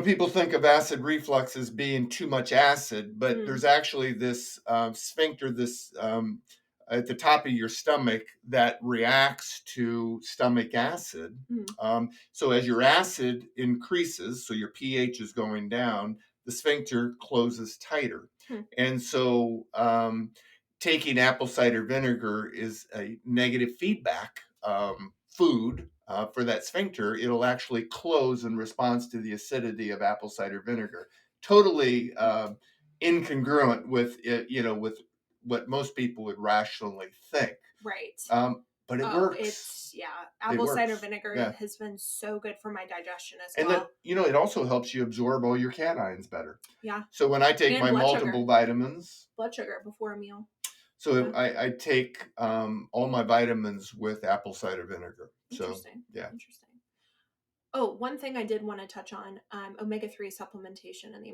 people think of acid reflux as being too much acid, but Mm. there's actually this sphincter, this at the top of your stomach that reacts to stomach acid. Mm. So as your acid increases, so your pH is going down, the sphincter closes tighter. Hmm. And so taking apple cider vinegar is a negative feedback food for that sphincter. It'll actually close in response to the acidity of apple cider vinegar. Totally incongruent with it, with what most people would rationally think. Right. but it Oh, works. it's yeah. It Apple cider works. vinegar Yeah. has been so good for my digestion as And then, well. it also helps you absorb all your cations better. Yeah. So when I take And my multiple vitamins, blood sugar before a meal. so Yeah. I take all my vitamins with apple cider vinegar. So Interesting. yeah. Interesting. Oh, one thing I did want to touch on, omega-3 supplementation and the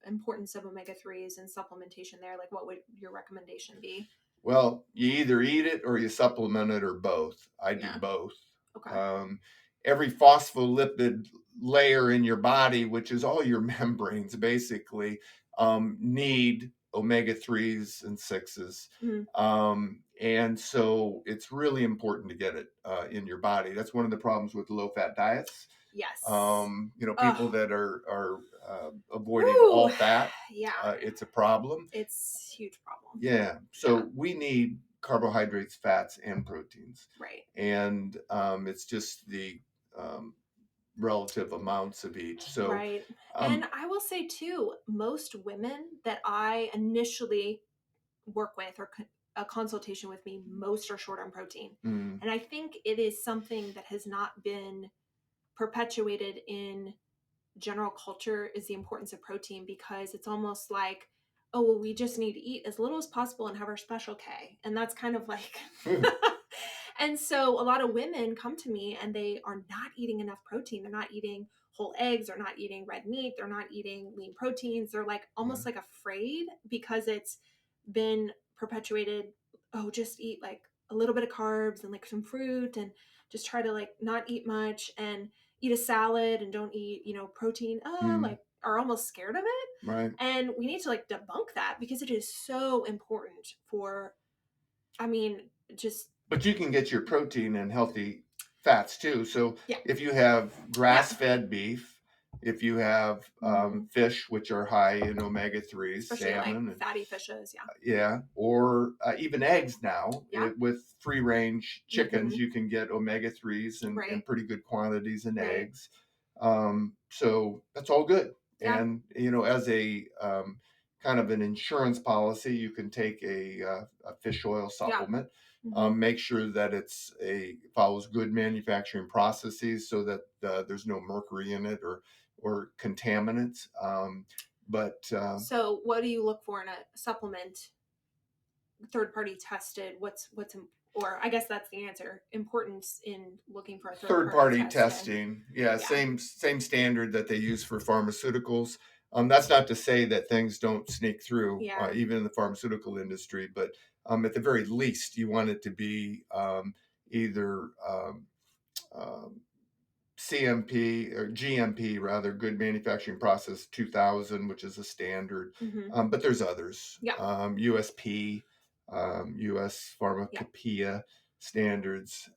importance of omega-3s and supplementation there. Like, what would your recommendation be? Well, you either eat it or you supplement it or both. I do Yeah. both. Okay. Um, every phospholipid layer in your body, which is all your membranes basically, need omega 3s and 6s. Mhm. And so it's really important to get it in your body. That's one of the problems with low fat diets. Yes. People Oh, that are avoiding woo. all fat, Yeah. it's a problem. It's a huge problem. Yeah. Yeah. So we need carbohydrates, fats, and proteins. Right. And it's just the um, relative amounts of each. So, Right. And um, I will say too, most women that I initially work with or a consultation with me, most are short on protein. mm, And I think it is something that has not been perpetuated in general culture is the importance of protein because it's almost like, oh, well, we just need to eat as little as possible and have our special K. And that's kind of like, mm, and so a lot of women come to me and they are not eating enough protein. They're not eating whole eggs. They're not eating red meat. They're not eating lean proteins. They're like yeah, almost like afraid because it's been perpetuated. Oh, just eat like a little bit of carbs and like some fruit and just try to like not eat much and eat a salad and don't eat, protein, mm, like are almost scared of it. right. And we need to like debunk that because it is so important for, I mean, just, But you can get your protein and healthy fats too. So yeah, if you have yeah. grass fed beef, if you have Hmm. fish, which are high in omega 3s, Especially like salmon, and fatty fishes. Yeah. yeah, or even eggs now. Yeah. With free range chickens, Hmm. you can get omega 3s and Right. pretty good quantities in Right. eggs. So that's all good. Yeah. And, as a kind of an insurance policy, you can take a fish oil Yeah. supplement. Hmm. Make sure that follows good manufacturing processes so that there's no mercury in it or contaminants. But So what do you look for in a supplement? Third party tested. Or I guess that's the answer. Importance in looking for a third third party party tested. testing, yeah, Yeah. same standard that they use for pharmaceuticals. That's not to say that things don't sneak through, Yeah. even in the pharmaceutical industry, but at the very least, you want it to be either um, CMP or GMP, rather, Good Manufacturing Process 2000, which is a standard. Hmm. But there's others, Yeah. USP, US Yeah. Pharmacopoeia standards.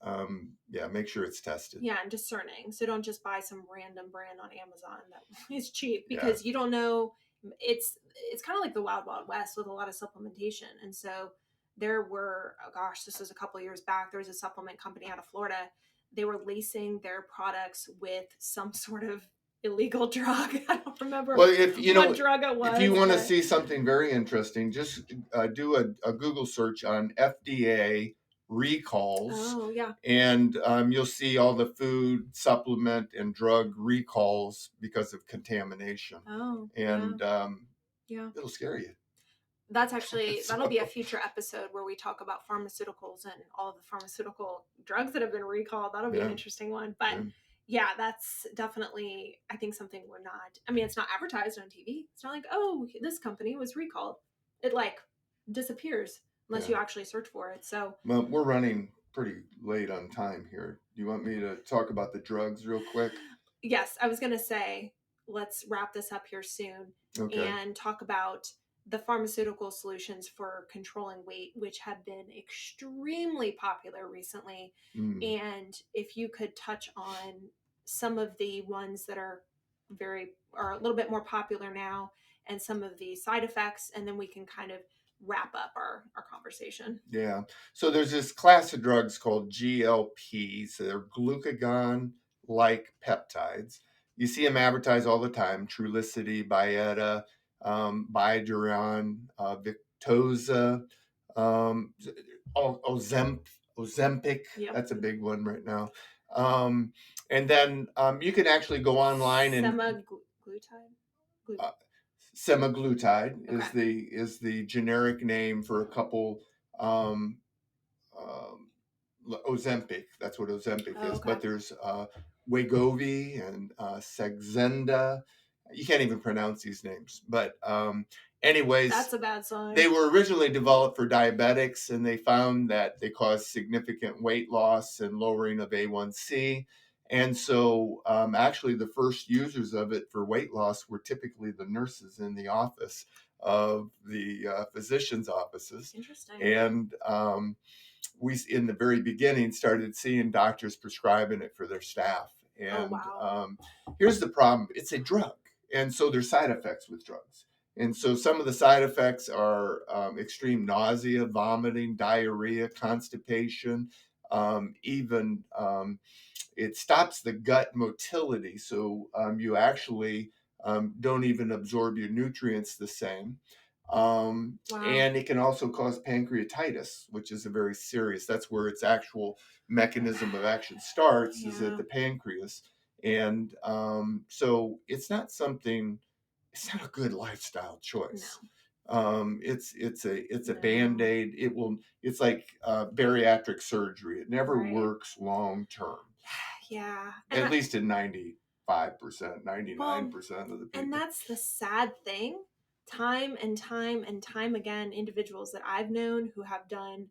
Yeah, make sure it's tested. Yeah, and discerning. So don't just buy some random brand on Amazon that is cheap Yeah. because you don't know. It's kind of like the wild wild west with a lot of supplementation. And so there were, oh gosh, this was a couple of years back. There was a supplement company out of Florida. They were lacing their products with some sort of illegal drug. I don't remember Well, if what drug it if you was, want to but see something very interesting, just do a Google search on FDA recalls, oh yeah. and you'll see all the food, supplement, and drug recalls because of contamination, Oh yeah. and Yeah. it'll scare you. That'll be a So, future episode where we talk about pharmaceuticals and all of the pharmaceutical drugs that have been recalled. That'll be an yeah, interesting one. But yeah, yeah, that's definitely, I think, something we're not, I mean, it's not advertised on TV. It's not like, oh, this company was recalled. It like disappears unless yeah. you actually search for it. So Well, we're running pretty late on time here. Do you want me to talk about the drugs real quick? yes, I was going to say, let's wrap this up here soon Okay. and talk about the pharmaceutical solutions for controlling weight, which have been extremely popular recently. Mm. And if you could touch on some of the ones that are a little bit more popular now and some of the side effects, and then we can kind of wrap up our conversation. Yeah. So there's this class of drugs called GLPs. They're glucagon like peptides. You see them advertised all the time: Trulicity, Byetta, Bydureon, Victoza, um, Ozempic. Ozempic. Yep. That's a big one right now. Um, and then you can actually go online and Semaglutide. Glu- uh, semaglutide okay. is the generic name for a couple um, um, Ozempic. That's what Ozempic Oh, is. okay. But there's Wegovy and Saxenda. You can't even pronounce these names. But anyways, That's a bad sign. they were originally developed for diabetics, and they found that they caused significant weight loss and lowering of A1C. And so, actually, the first users of it for weight loss were typically the nurses in the office of the physicians' offices. Interesting. And we, in the very beginning, started seeing doctors prescribing it for their staff. Oh, And wow. here's the problem: it's a drug, and so there's side effects with drugs. And so some of the side effects are extreme nausea, vomiting, diarrhea, constipation, even it stops the gut motility. So you actually don't even absorb your nutrients the same. Wow. And it can also cause pancreatitis, which is a very serious, that's where its actual mechanism of action starts, is at Yeah. the pancreas. And so it's not a good lifestyle No. choice. It's a No. band-aid. It's like bariatric surgery. It never Right. works long term, Yeah. at least in 95%, Well, 99% of the and people. that's the sad thing. Time and time and time again, individuals that I've known who have done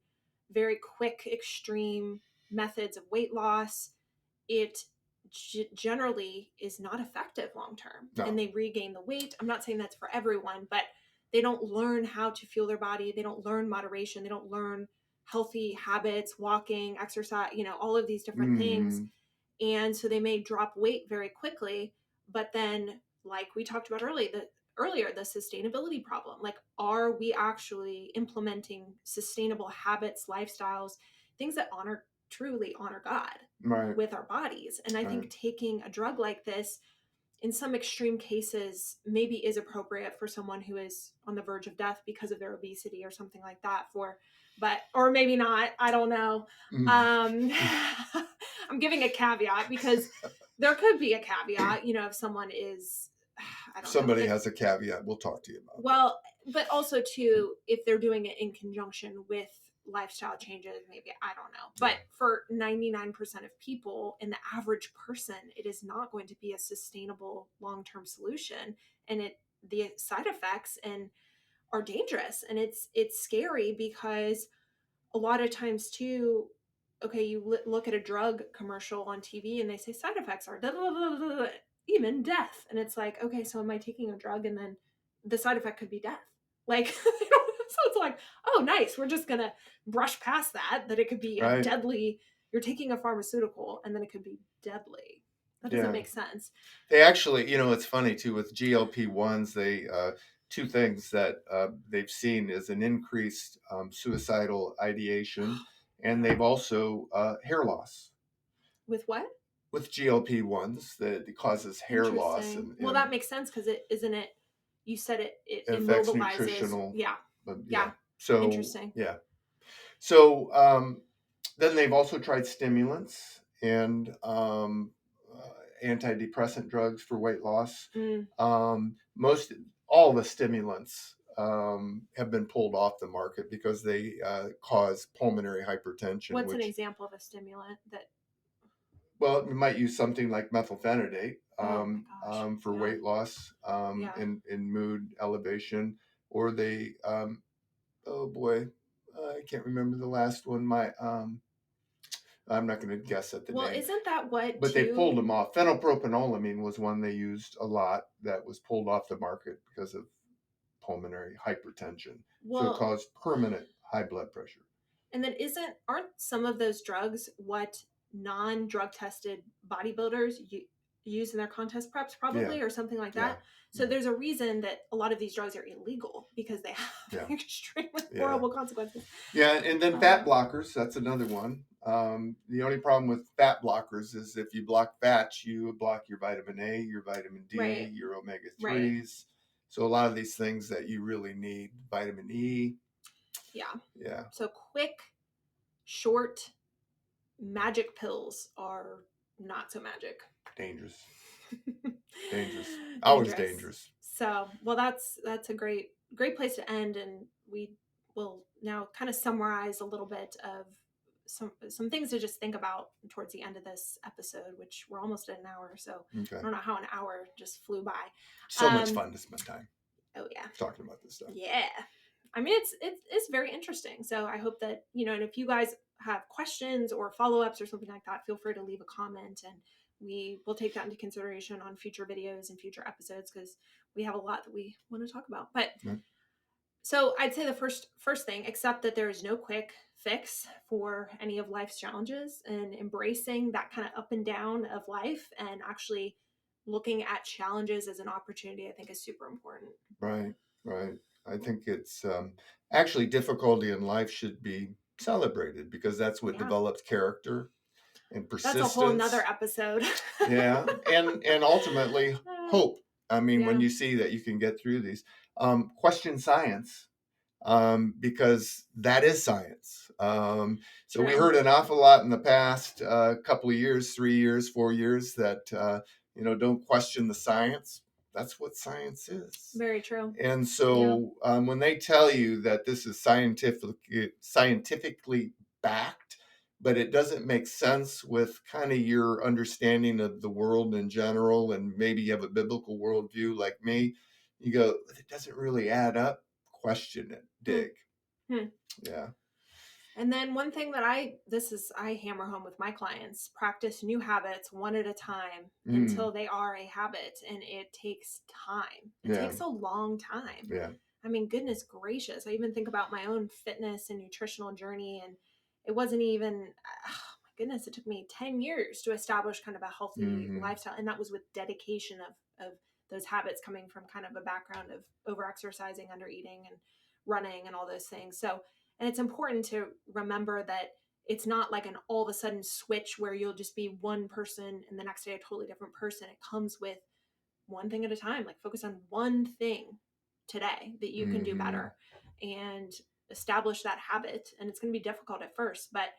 very quick, extreme methods of weight loss, it generally is not effective long term, and No. they regain the weight. I'm not saying that's for everyone, but they don't learn how to fuel their body. They don't learn moderation. They don't learn healthy habits, walking, exercise, all of these different things. Mm, And so they may drop weight very quickly, but then, like we talked about earlier, the sustainability problem. Like, are we actually implementing sustainable habits, lifestyles, things that truly honor God right, with our bodies? And I right. think taking a drug like this in some extreme cases maybe is appropriate for someone who is on the verge of death because of their obesity or something like that, or maybe not, I don't know. Mm. um I'm giving a caveat because there could be a caveat, if someone is I If don't know somebody if has a caveat, we'll talk to you about that. well, but also too, if they're doing it in conjunction with lifestyle changes, maybe, I don't know. Yeah. But for 99% of people and the average person, it is not going to be a sustainable long-term solution. And the side effects and are dangerous, and it's scary because a lot of times too, okay, you look at a drug commercial on TV and they say side effects are da, da, da, da, da, even death, and it's like, okay, so am I taking a drug and then the side effect could be death? Like, so it's like, oh, nice, we're just gonna brush past that it could be a Right. deadly. You're taking a pharmaceutical and then it could be deadly. That doesn't Yeah. make sense. They actually, it's funny too with GLP-1s. They two things that they've seen is an increased suicidal ideation, and Yeah. they've also hair loss With what? with GLP-1s, that it causes hair loss Interesting. and, Well, that makes sense because it isn't it. You said it affects immobilizes. nutritional. Yeah. Yeah. Yeah. So Interesting. yeah. So then they've also tried stimulants and antidepressant drugs for weight loss. Mm. Most all the stimulants have been pulled off the market because they cause pulmonary hypertension. What's an Which, example of a stimulant that? well, you might use something like methylphenidate Oh my gosh. for Yeah. weight loss Yeah. and mood elevation, or they oh boy, I can't remember the last one. I'm not going to guess at the Well, name, isn't that what but they pulled too? them off. Phenylpropanolamine was one they used a lot that was pulled off the market because of pulmonary hypertension. So it Well, caused permanent high blood pressure. and then aren't some of those drugs what non-drug tested bodybuilders use in their contest preps, Yeah, probably, or something like yeah, that? So there's a reason that a lot of these drugs are illegal, because they have yeah, extremely yeah, horrible consequences. yeah. And then fat blockers. That's another one. The only problem with fat blockers is if you block fats, you block your vitamin A, your vitamin D, Right. your omega Right. 3s. So a lot of these things that you really need, vitamin E. Yeah. Yeah. So quick, short, magic pills are not so magic. Dangerous. Dangerous. Always Dangerous. dangerous. So, well, that's a great place to end, and we will now kind of summarize a little bit of some things to just think about towards the end of this episode, which we're almost at an hour. So Okay. I don't know how an hour just flew by. So much fun to spend time Oh yeah. talking about this stuff. Yeah. I mean, it's very interesting. So I hope that, and if you guys have questions or follow-ups or something like that, feel free to leave a comment, and we will take that into consideration on future videos and future episodes, because we have a lot that we want to talk about. But so I'd say the first thing, accept that there is no quick fix for any of life's challenges, and embracing that kind of up and down of life, and actually looking at challenges as an opportunity, I think, is super important. Right. I think it's actually, difficulty in life should be celebrated, because that's what develops character and persistence. That's a whole nother episode. Yeah. And ultimately hope. I mean, when you see that you can get through these, question science, because that is science. So we heard an awful lot in the past couple of years, 3 years, 4 years, that don't question the science. That's what science is. Very true. And so when they tell you that this is scientifically backed, but it doesn't make sense with kind of your understanding of the world in general, and maybe you have a biblical worldview like me, you go, it doesn't really add up. Question it, dig. Yeah. And then one thing that I hammer home with my clients: practice new habits one at a time until they are a habit. And it takes time. It takes a long time. Yeah. I mean, goodness gracious. I even think about my own fitness and nutritional journey, and it wasn't even, oh my goodness, it took me 10 years to establish kind of a healthy lifestyle. And that was with dedication of those habits, coming from kind of a background of over-exercising, under-eating, and running and all those things. So, and it's important to remember that it's not like an all of a sudden switch where you'll just be one person and the next day a totally different person. It comes with one thing at a time. Like, focus on one thing today that you can do better, and establish that habit. And it's going to be difficult at first, but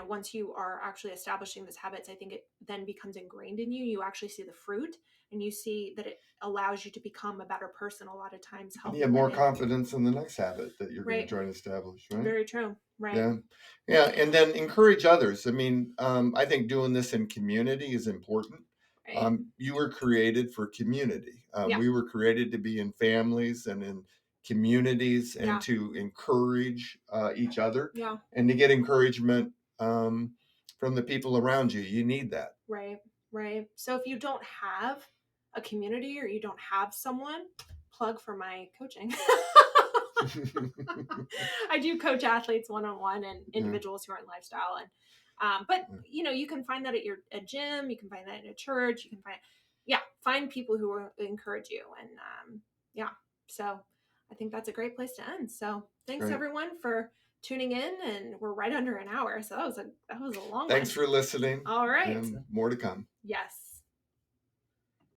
once you are actually establishing these habits, I think it then becomes ingrained in you. You actually see the fruit, and you see that it allows you to become a better person a lot of times. You have more confidence in the next habit that you're going to try to establish, right? Very true. Right. Yeah. And then encourage others. I mean, I think doing this in community is important. Right. You were created for community. We were created to be in families and in communities, and to encourage each other, and to get encouragement from the people around you. You need that. Right. So if you don't have a community, or you don't have someone, plug for my coaching. I do coach athletes one-on-one, and individuals who are in lifestyle. And but you can find that at a gym, you can find that in a church, you can find people who will encourage you. And so I think that's a great place to end. So thanks everyone for tuning in, and we're right under an hour. So that was a long one. Thanks for listening. All right. And more to come. Yes.